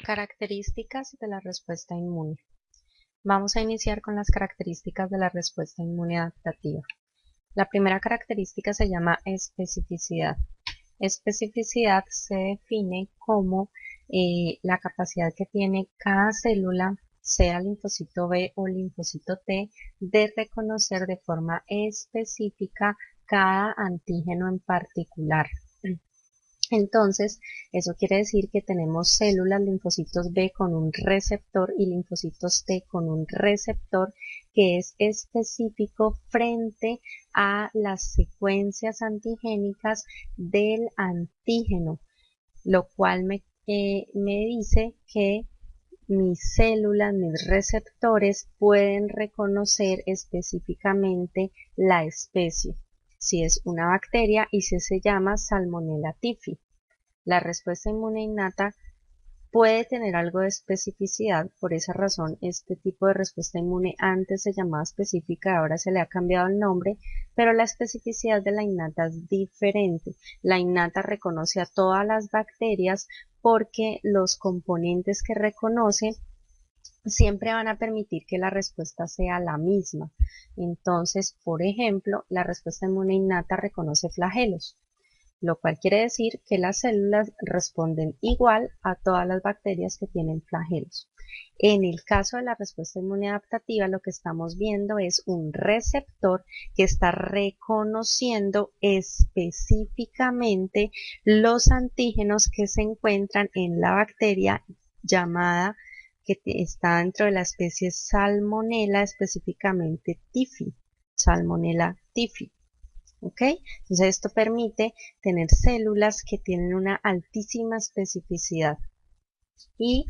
Características de la respuesta inmune. Vamos a iniciar con las características de la respuesta inmune adaptativa. La primera característica se llama especificidad. Especificidad se define como la capacidad que tiene cada célula, sea linfocito B o linfocito T, de reconocer de forma específica cada antígeno en particular. Entonces, eso quiere decir que tenemos células linfocitos B con un receptor y linfocitos T con un receptor que es específico frente a las secuencias antigénicas del antígeno, lo cual me dice que mis células, mis receptores pueden reconocer específicamente la especie, si es una bacteria y si se llama Salmonella typhi. La respuesta inmune innata puede tener algo de especificidad, por esa razón este tipo de respuesta inmune antes se llamaba específica, ahora se le ha cambiado el nombre, pero la especificidad de la innata es diferente. La innata reconoce a todas las bacterias porque los componentes que reconoce siempre van a permitir que la respuesta sea la misma. Entonces, por ejemplo, la respuesta inmune innata reconoce flagelos, lo cual quiere decir que las células responden igual a todas las bacterias que tienen flagelos. En el caso de la respuesta inmune adaptativa, lo que estamos viendo es un receptor que está reconociendo específicamente los antígenos que se encuentran en la bacteria llamada, que está dentro de la especie Salmonella, específicamente typhi, Salmonella typhi. ¿Ok? Entonces esto permite tener células que tienen una altísima especificidad y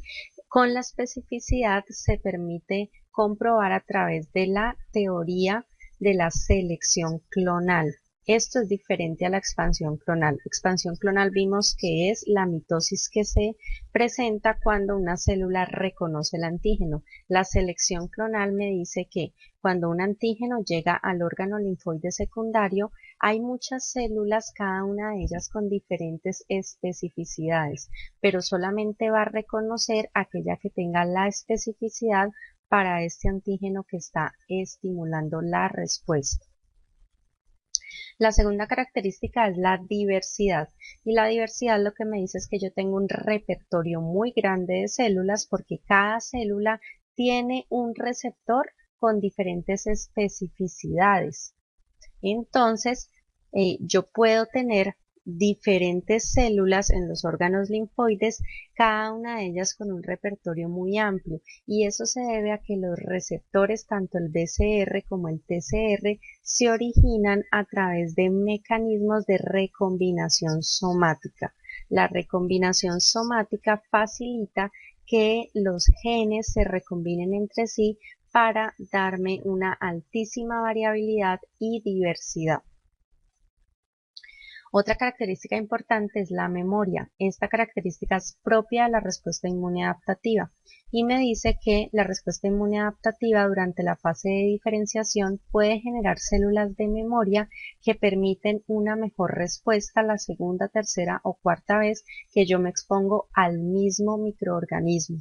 con la especificidad se permite comprobar a través de la teoría de la selección clonal. Esto es diferente a la expansión clonal. Expansión clonal vimos que es la mitosis que se presenta cuando una célula reconoce el antígeno. La selección clonal me dice que cuando un antígeno llega al órgano linfoide secundario, hay muchas células, cada una de ellas con diferentes especificidades, pero solamente va a reconocer aquella que tenga la especificidad para este antígeno que está estimulando la respuesta. La segunda característica es la diversidad, y la diversidad lo que me dice es que yo tengo un repertorio muy grande de células porque cada célula tiene un receptor con diferentes especificidades. Entonces, yo puedo tener diferentes células en los órganos linfoides, cada una de ellas con un repertorio muy amplio, y eso se debe a que los receptores, tanto el BCR como el TCR, se originan a través de mecanismos de recombinación somática. La recombinación somática facilita que los genes se recombinen entre sí para darme una altísima variabilidad y diversidad. Otra característica importante es la memoria. Esta característica es propia de la respuesta inmune adaptativa y me dice que la respuesta inmune adaptativa durante la fase de diferenciación puede generar células de memoria que permiten una mejor respuesta la segunda, tercera o cuarta vez que yo me expongo al mismo microorganismo,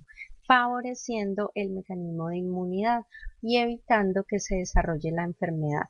favoreciendo el mecanismo de inmunidad y evitando que se desarrolle la enfermedad.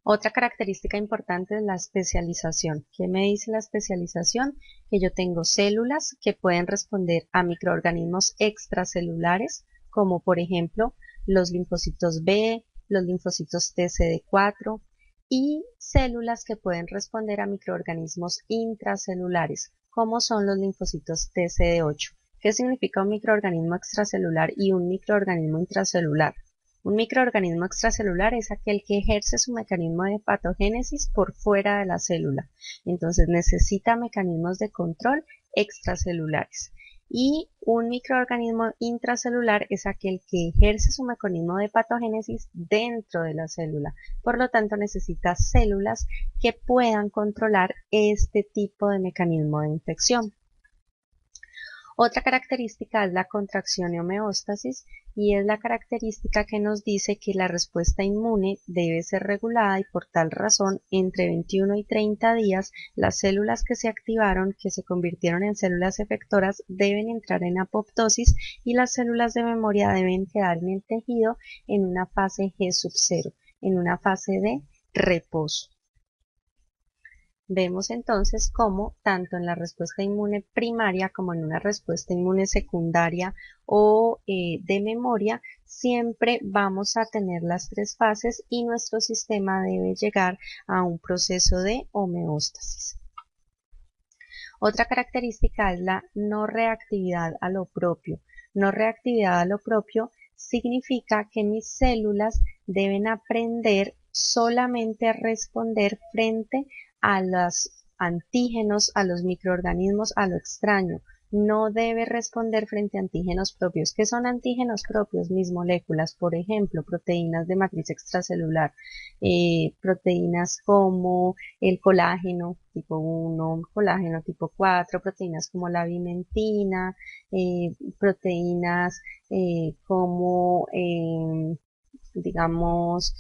Otra característica importante es la especialización. ¿Qué me dice la especialización? Que yo tengo células que pueden responder a microorganismos extracelulares, como por ejemplo los linfocitos B, los linfocitos TCD4, y células que pueden responder a microorganismos intracelulares, como son los linfocitos TCD8. ¿Qué significa un microorganismo extracelular y un microorganismo intracelular? Un microorganismo extracelular es aquel que ejerce su mecanismo de patogénesis por fuera de la célula. Entonces necesita mecanismos de control extracelulares. Y un microorganismo intracelular es aquel que ejerce su mecanismo de patogénesis dentro de la célula. Por lo tanto, necesita células que puedan controlar este tipo de mecanismo de infección. Otra característica es la contracción y homeostasis, y es la característica que nos dice que la respuesta inmune debe ser regulada y por tal razón entre 21 y 30 días las células que se activaron, que se convirtieron en células efectoras, deben entrar en apoptosis y las células de memoria deben quedar en el tejido en una fase G sub 0, en una fase de reposo. Vemos entonces cómo tanto en la respuesta inmune primaria como en una respuesta inmune secundaria o de memoria, siempre vamos a tener las tres fases y nuestro sistema debe llegar a un proceso de homeostasis. Otra característica es la no reactividad a lo propio. No reactividad a lo propio significa que mis células deben aprender solamente a responder frente a los antígenos, a los microorganismos, a lo extraño. No debe responder frente a antígenos propios. ¿Qué son antígenos propios? Mis moléculas, por ejemplo, proteínas de matriz extracelular, proteínas como el colágeno tipo 1, colágeno tipo 4, proteínas como la vimentina, proteínas como, digamos,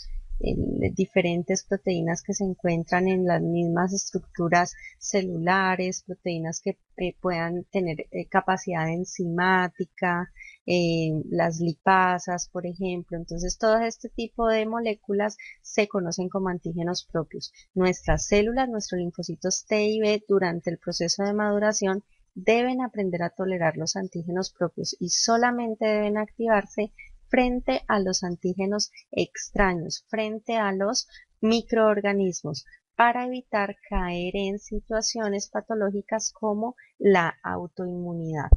diferentes proteínas que se encuentran en las mismas estructuras celulares, proteínas que puedan tener capacidad enzimática, las lipasas, por ejemplo. Entonces, todo este tipo de moléculas se conocen como antígenos propios. Nuestras células, nuestros linfocitos T y B, durante el proceso de maduración, deben aprender a tolerar los antígenos propios y solamente deben activarse frente a los antígenos extraños, frente a los microorganismos, para evitar caer en situaciones patológicas como la autoinmunidad.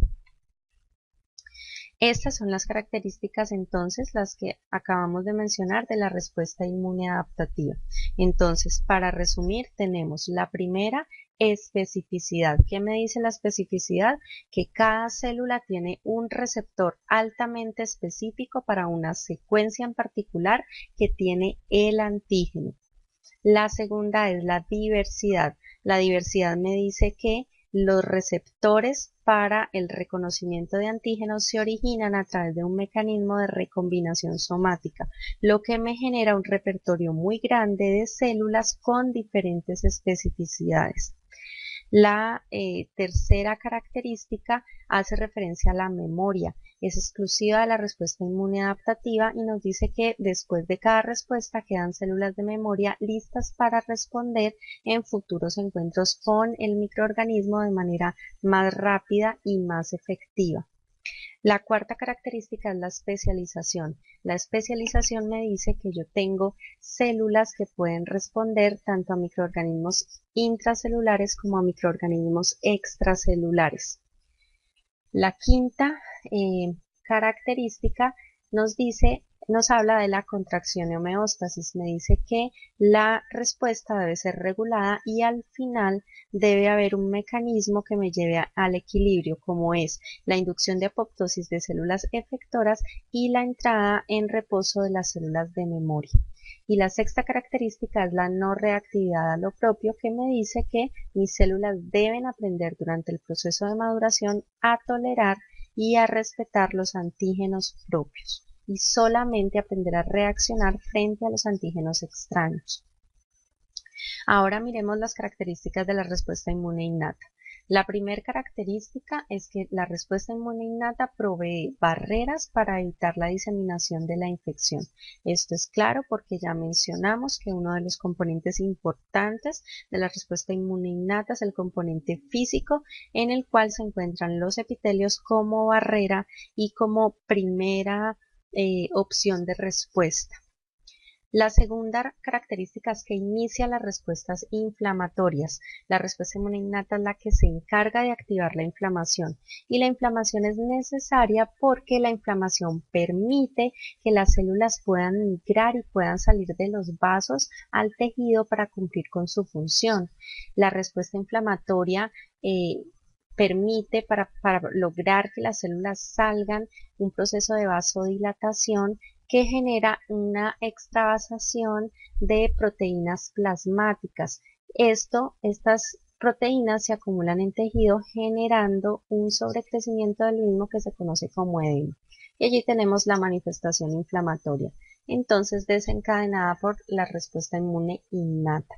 Estas son las características entonces, las que acabamos de mencionar de la respuesta inmune adaptativa. Entonces, para resumir, tenemos la primera, especificidad. ¿Qué me dice la especificidad? Que cada célula tiene un receptor altamente específico para una secuencia en particular que tiene el antígeno. La segunda es la diversidad. La diversidad me dice que los receptores para el reconocimiento de antígenos se originan a través de un mecanismo de recombinación somática, lo que me genera un repertorio muy grande de células con diferentes especificidades. La tercera característica hace referencia a la memoria. Es exclusiva de la respuesta inmune adaptativa y nos dice que después de cada respuesta quedan células de memoria listas para responder en futuros encuentros con el microorganismo de manera más rápida y más efectiva. La cuarta característica es la especialización. La especialización me dice que yo tengo células que pueden responder tanto a microorganismos intracelulares como a microorganismos extracelulares. La quinta característica nos habla de la contracción y homeostasis. Me dice que la respuesta debe ser regulada y al final debe haber un mecanismo que me lleve al equilibrio, como es la inducción de apoptosis de células efectoras y la entrada en reposo de las células de memoria. Y la sexta característica es la no reactividad a lo propio, que me dice que mis células deben aprender durante el proceso de maduración a tolerar y a respetar los antígenos propios y solamente aprender a reaccionar frente a los antígenos extraños. Ahora miremos las características de la respuesta inmune innata. La primera característica es que la respuesta inmune innata provee barreras para evitar la diseminación de la infección. Esto es claro porque ya mencionamos que uno de los componentes importantes de la respuesta inmune innata es el componente físico, en el cual se encuentran los epitelios como barrera y como primera opción de respuesta. La segunda característica es que inicia las respuestas inflamatorias. La respuesta inmune innata es la que se encarga de activar la inflamación y la inflamación es necesaria porque la inflamación permite que las células puedan migrar y puedan salir de los vasos al tejido para cumplir con su función. La respuesta inflamatoria permite para lograr que las células salgan un proceso de vasodilatación que genera una extravasación de proteínas plasmáticas. Estas proteínas se acumulan en tejido generando un sobrecrecimiento del mismo que se conoce como edema. Y allí tenemos la manifestación inflamatoria, entonces desencadenada por la respuesta inmune innata.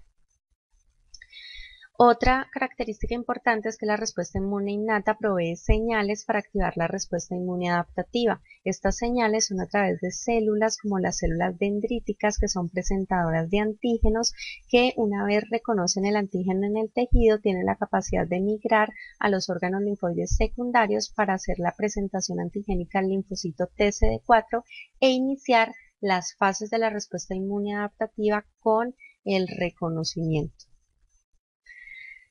Otra característica importante es que la respuesta inmune innata provee señales para activar la respuesta inmune adaptativa. Estas señales son a través de células como las células dendríticas, que son presentadoras de antígenos que, una vez reconocen el antígeno en el tejido, tienen la capacidad de migrar a los órganos linfoides secundarios para hacer la presentación antigénica al linfocito TCD4 e iniciar las fases de la respuesta inmune adaptativa con el reconocimiento.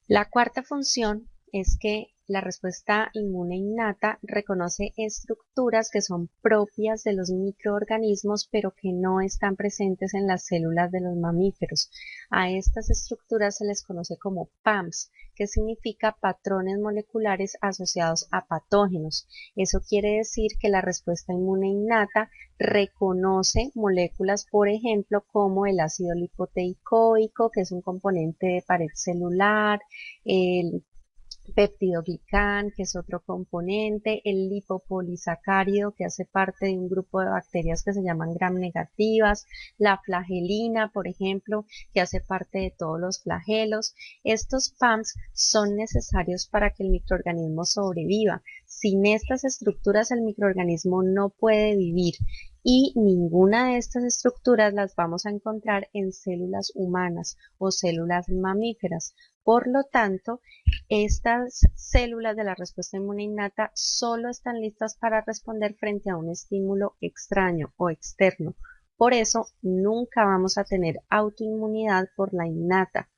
La cuarta función es que la respuesta inmune innata reconoce estructuras que son propias de los microorganismos, pero que no están presentes en las células de los mamíferos. A estas estructuras se les conoce como PAMs, que significa patrones moleculares asociados a patógenos. Eso quiere decir que la respuesta inmune innata reconoce moléculas, por ejemplo, como el ácido lipoteicoico, que es un componente de pared celular, el peptidoglicán, que es otro componente, el lipopolisacárido, que hace parte de un grupo de bacterias que se llaman gram negativas, la flagelina, por ejemplo, que hace parte de todos los flagelos. Estos PAMs son necesarios para que el microorganismo sobreviva. Sin estas estructuras, el microorganismo no puede vivir. Y ninguna de estas estructuras las vamos a encontrar en células humanas o células mamíferas. Por lo tanto, estas células de la respuesta inmune innata solo están listas para responder frente a un estímulo extraño o externo. Por eso, nunca vamos a tener autoinmunidad por la innata.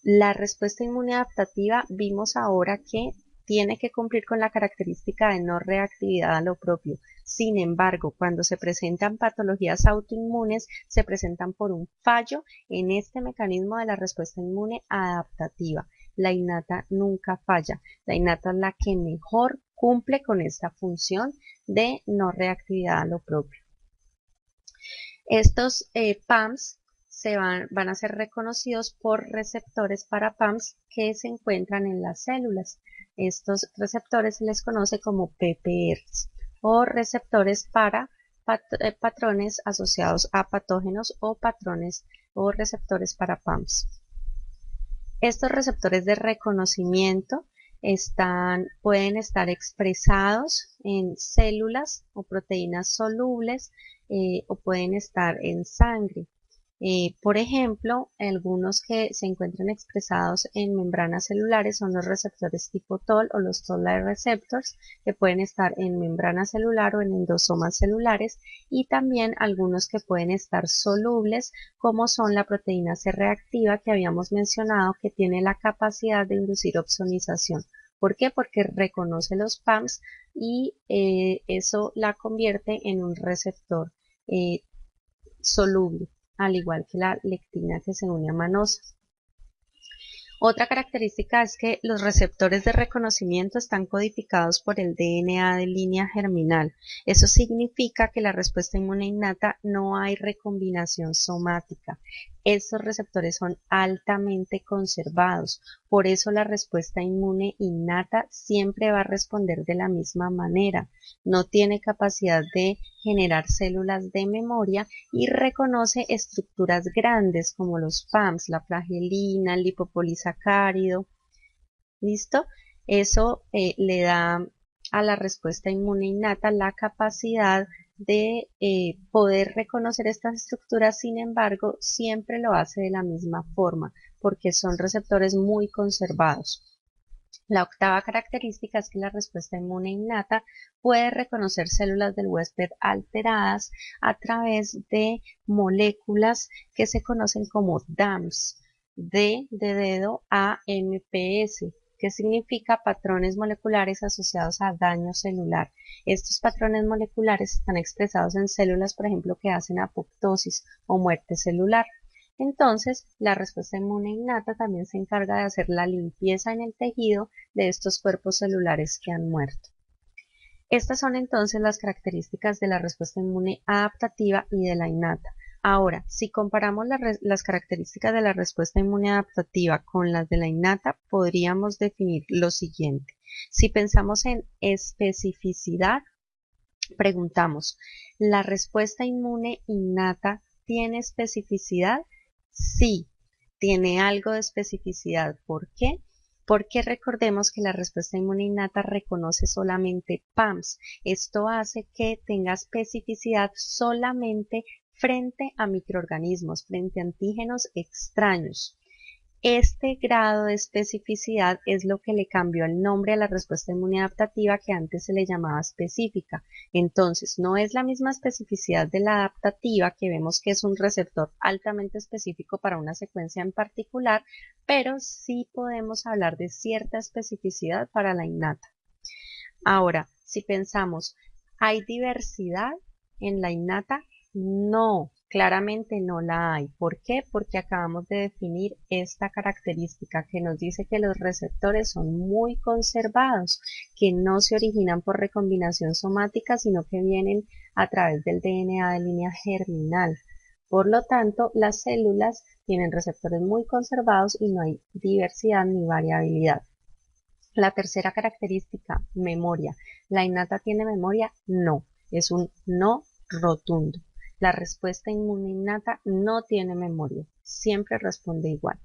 La respuesta inmune adaptativa vimos ahora que tiene que cumplir con la característica de no reactividad a lo propio. Sin embargo, cuando se presentan patologías autoinmunes, se presentan por un fallo en este mecanismo de la respuesta inmune adaptativa. La innata nunca falla. La innata es la que mejor cumple con esta función de no reactividad a lo propio. Estos PAMs van a ser reconocidos por receptores para PAMs que se encuentran en las células. Estos receptores se les conoce como PPRs o receptores para patrones asociados a patógenos o patrones o receptores para PAMs. Estos receptores de reconocimiento pueden estar expresados en células o proteínas solubles o pueden estar en sangre. Por ejemplo, algunos que se encuentran expresados en membranas celulares son los receptores tipo TOL o los Toll-like receptors, que pueden estar en membrana celular o en endosomas celulares, y también algunos que pueden estar solubles, como son la proteína C reactiva que habíamos mencionado, que tiene la capacidad de inducir opsonización. ¿Por qué? Porque reconoce los PAMs y eso la convierte en un receptor soluble, al igual que la lectina que se une a manosa. Otra característica es que los receptores de reconocimiento están codificados por el DNA de línea germinal. Eso significa que la respuesta inmune innata no hay recombinación somática. Estos receptores son altamente conservados. Por eso la respuesta inmune innata siempre va a responder de la misma manera. No tiene capacidad de generar células de memoria y reconoce estructuras grandes como los PAMs, la flagelina, el lipopolisacárido. ¿Listo? Eso le da a la respuesta inmune innata la capacidad de poder reconocer estas estructuras. Sin embargo, siempre lo hace de la misma forma porque son receptores muy conservados. La octava característica es que la respuesta inmune innata puede reconocer células del huésped alteradas a través de moléculas que se conocen como DAMPs, D de dedo, AMPS, que significa patrones moleculares asociados a daño celular. Estos patrones moleculares están expresados en células, por ejemplo, que hacen apoptosis o muerte celular. Entonces, la respuesta inmune innata también se encarga de hacer la limpieza en el tejido de estos cuerpos celulares que han muerto. Estas son entonces las características de la respuesta inmune adaptativa y de la innata. Ahora, si comparamos las características de la respuesta inmune adaptativa con las de la innata, podríamos definir lo siguiente. Si pensamos en especificidad, preguntamos, ¿la respuesta inmune innata tiene especificidad? Sí, tiene algo de especificidad. ¿Por qué? Porque recordemos que la respuesta inmune innata reconoce solamente PAMS. Esto hace que tenga especificidad solamente frente a microorganismos, frente a antígenos extraños. Este grado de especificidad es lo que le cambió el nombre a la respuesta inmune adaptativa que antes se le llamaba específica. Entonces, no es la misma especificidad de la adaptativa, que vemos que es un receptor altamente específico para una secuencia en particular, pero sí podemos hablar de cierta especificidad para la innata. Ahora, si pensamos, ¿hay diversidad en la innata? No, claramente no la hay. ¿Por qué? Porque acabamos de definir esta característica que nos dice que los receptores son muy conservados, que no se originan por recombinación somática, sino que vienen a través del DNA de línea germinal. Por lo tanto, las células tienen receptores muy conservados y no hay diversidad ni variabilidad. La tercera característica, memoria. ¿La innata tiene memoria? No, es un no rotundo. La respuesta inmune innata no tiene memoria, siempre responde igual.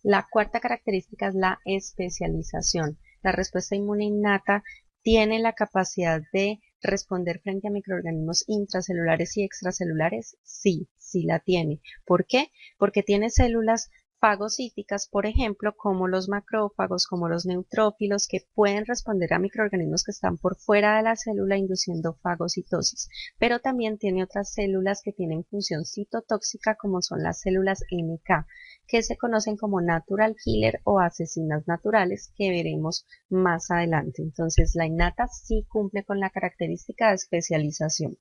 La cuarta característica es la especialización. La respuesta inmune innata tiene la capacidad de responder frente a microorganismos intracelulares y extracelulares. Sí, sí la tiene. ¿Por qué? Porque tiene células fagocíticas, por ejemplo, como los macrófagos, como los neutrófilos, que pueden responder a microorganismos que están por fuera de la célula induciendo fagocitosis. Pero también tiene otras células que tienen función citotóxica, como son las células NK, que se conocen como natural killer o asesinas naturales, que veremos más adelante. Entonces, la innata sí cumple con la característica de especialización.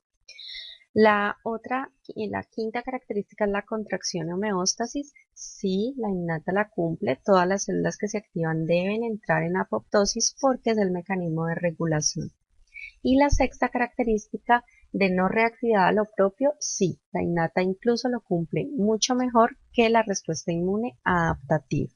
La otra y la quinta característica es la contracción homeostasis. Sí, la innata la cumple. Todas las células que se activan deben entrar en apoptosis porque es el mecanismo de regulación. Y la sexta característica de no reactividad a lo propio, sí, la innata incluso lo cumple mucho mejor que la respuesta inmune adaptativa.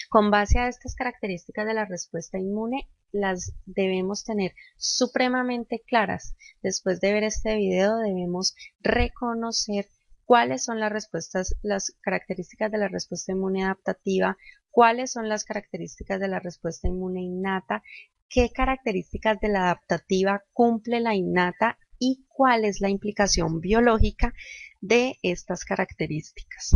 Con base a estas características de la respuesta inmune, las debemos tener supremamente claras. Después de ver este video, debemos reconocer cuáles son las respuestas, las características de la respuesta inmune adaptativa, cuáles son las características de la respuesta inmune innata, qué características de la adaptativa cumple la innata y cuál es la implicación biológica de estas características.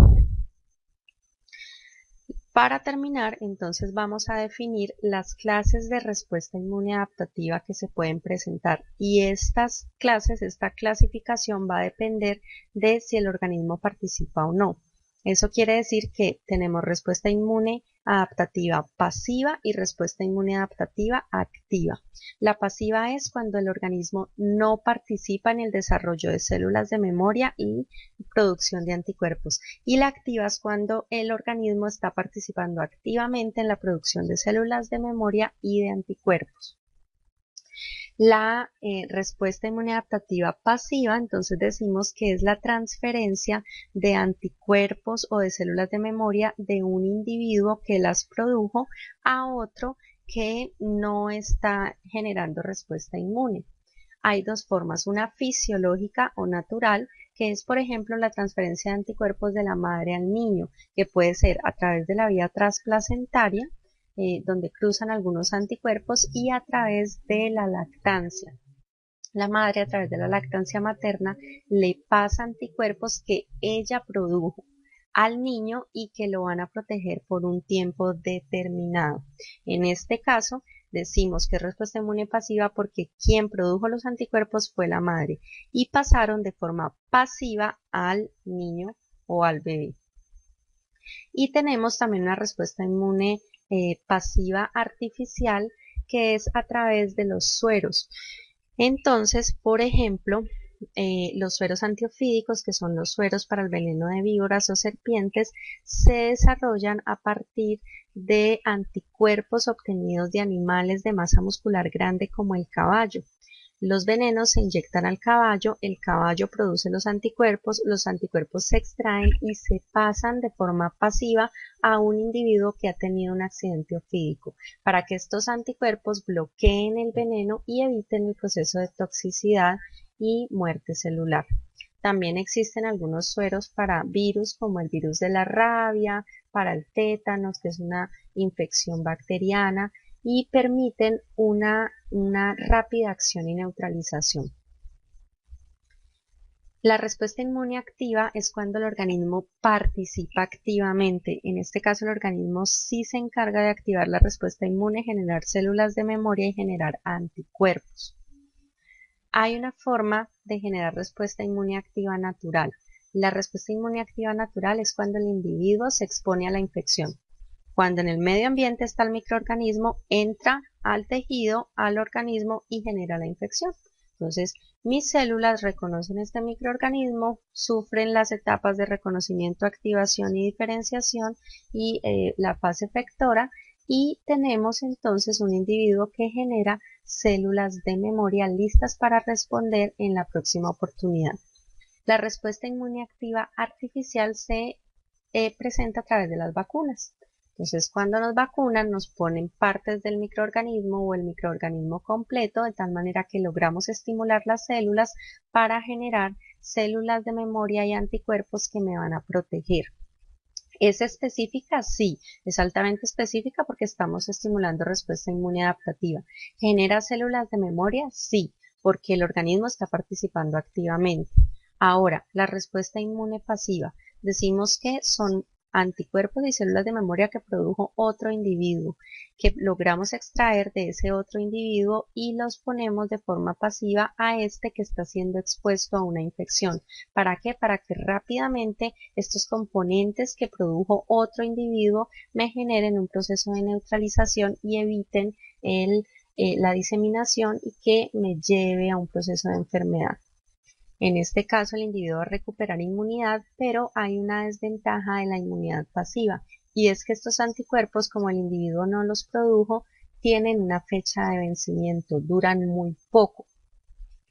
Para terminar, entonces vamos a definir las clases de respuesta inmune adaptativa que se pueden presentar, y estas clases, esta clasificación va a depender de si el organismo participa o no. Eso quiere decir que tenemos respuesta inmune adaptativa pasiva y respuesta inmune adaptativa activa. La pasiva es cuando el organismo no participa en el desarrollo de células de memoria y producción de anticuerpos, y la activa es cuando el organismo está participando activamente en la producción de células de memoria y de anticuerpos. La respuesta inmunoadaptativa pasiva, entonces decimos que es la transferencia de anticuerpos o de células de memoria de un individuo que las produjo a otro que no está generando respuesta inmune. Hay dos formas, una fisiológica o natural, que es, por ejemplo, la transferencia de anticuerpos de la madre al niño, que puede ser a través de la vía transplacentaria, donde cruzan algunos anticuerpos, y a través de la lactancia. La madre, a través de la lactancia materna, le pasa anticuerpos que ella produjo al niño y que lo van a proteger por un tiempo determinado. En este caso, decimos que es respuesta inmune pasiva porque quien produjo los anticuerpos fue la madre y pasaron de forma pasiva al niño o al bebé. Y tenemos también una respuesta inmune pasiva artificial, que es a través de los sueros. Entonces, por ejemplo, los sueros antiofídicos, que son los sueros para el veneno de víboras o serpientes, se desarrollan a partir de anticuerpos obtenidos de animales de masa muscular grande como el caballo. Los venenos se inyectan al caballo, el caballo produce los anticuerpos se extraen y se pasan de forma pasiva a un individuo que ha tenido un accidente ofídico, para que estos anticuerpos bloqueen el veneno y eviten el proceso de toxicidad y muerte celular. También existen algunos sueros para virus, como el virus de la rabia, para el tétanos, que es una infección bacteriana, y permiten una rápida acción y neutralización. La respuesta inmune activa es cuando el organismo participa activamente. En este caso, el organismo sí se encarga de activar la respuesta inmune, generar células de memoria y generar anticuerpos. Hay una forma de generar respuesta inmune activa natural. La respuesta inmune activa natural es cuando el individuo se expone a la infección. Cuando en el medio ambiente está el microorganismo, entra al tejido, al organismo y genera la infección. Entonces, mis células reconocen este microorganismo, sufren las etapas de reconocimiento, activación y diferenciación y la fase efectora, y tenemos entonces un individuo que genera células de memoria listas para responder en la próxima oportunidad. La respuesta inmune activa artificial se presenta a través de las vacunas. Entonces, cuando nos vacunan, nos ponen partes del microorganismo o el microorganismo completo, de tal manera que logramos estimular las células para generar células de memoria y anticuerpos que me van a proteger. ¿Es específica? Sí, es altamente específica porque estamos estimulando respuesta inmune adaptativa. ¿Genera células de memoria? Sí, porque el organismo está participando activamente. Ahora, la respuesta inmune pasiva. Decimos que son anticuerpos y células de memoria que produjo otro individuo, que logramos extraer de ese otro individuo y los ponemos de forma pasiva a este que está siendo expuesto a una infección. ¿Para qué? Para que rápidamente estos componentes que produjo otro individuo me generen un proceso de neutralización y eviten la diseminación y que me lleve a un proceso de enfermedad. En este caso, el individuo va a recuperar inmunidad, pero hay una desventaja de la inmunidad pasiva, y es que estos anticuerpos, como el individuo no los produjo, tienen una fecha de vencimiento, duran muy poco.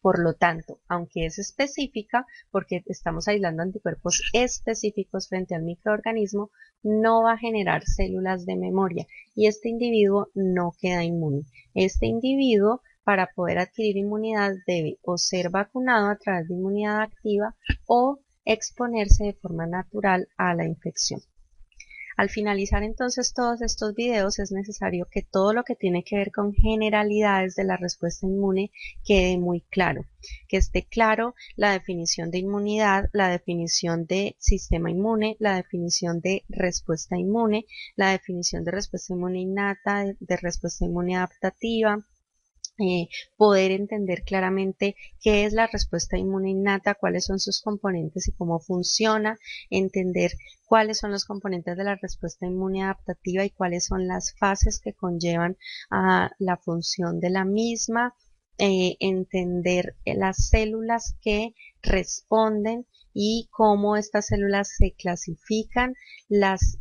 Por lo tanto, aunque es específica, porque estamos aislando anticuerpos específicos frente al microorganismo, no va a generar células de memoria y este individuo no queda inmune. Este individuo, para poder adquirir inmunidad, debe o ser vacunado a través de inmunidad activa o exponerse de forma natural a la infección. Al finalizar entonces todos estos videos es necesario que todo lo que tiene que ver con generalidades de la respuesta inmune quede muy claro, que esté claro la definición de inmunidad, la definición de sistema inmune, la definición de respuesta inmune, la definición de respuesta inmune innata, de respuesta inmune adaptativa. Poder entender claramente qué es la respuesta inmune innata, cuáles son sus componentes y cómo funciona, entender cuáles son los componentes de la respuesta inmune adaptativa y cuáles son las fases que conllevan a la función de la misma, entender las células que responden y cómo estas células se clasifican,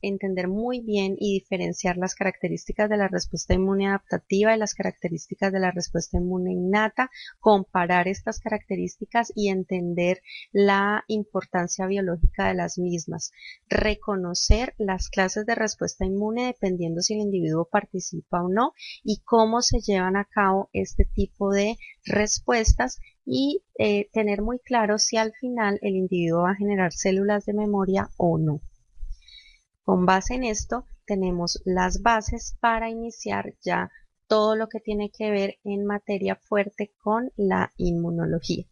entender muy bien y diferenciar las características de la respuesta inmune adaptativa y las características de la respuesta inmune innata, comparar estas características y entender la importancia biológica de las mismas, reconocer las clases de respuesta inmune dependiendo si el individuo participa o no y cómo se llevan a cabo este tipo de respuestas y tener muy claro si al final el individuo va a generar células de memoria o no. Con base en esto tenemos las bases para iniciar ya todo lo que tiene que ver en materia fuerte con la inmunología.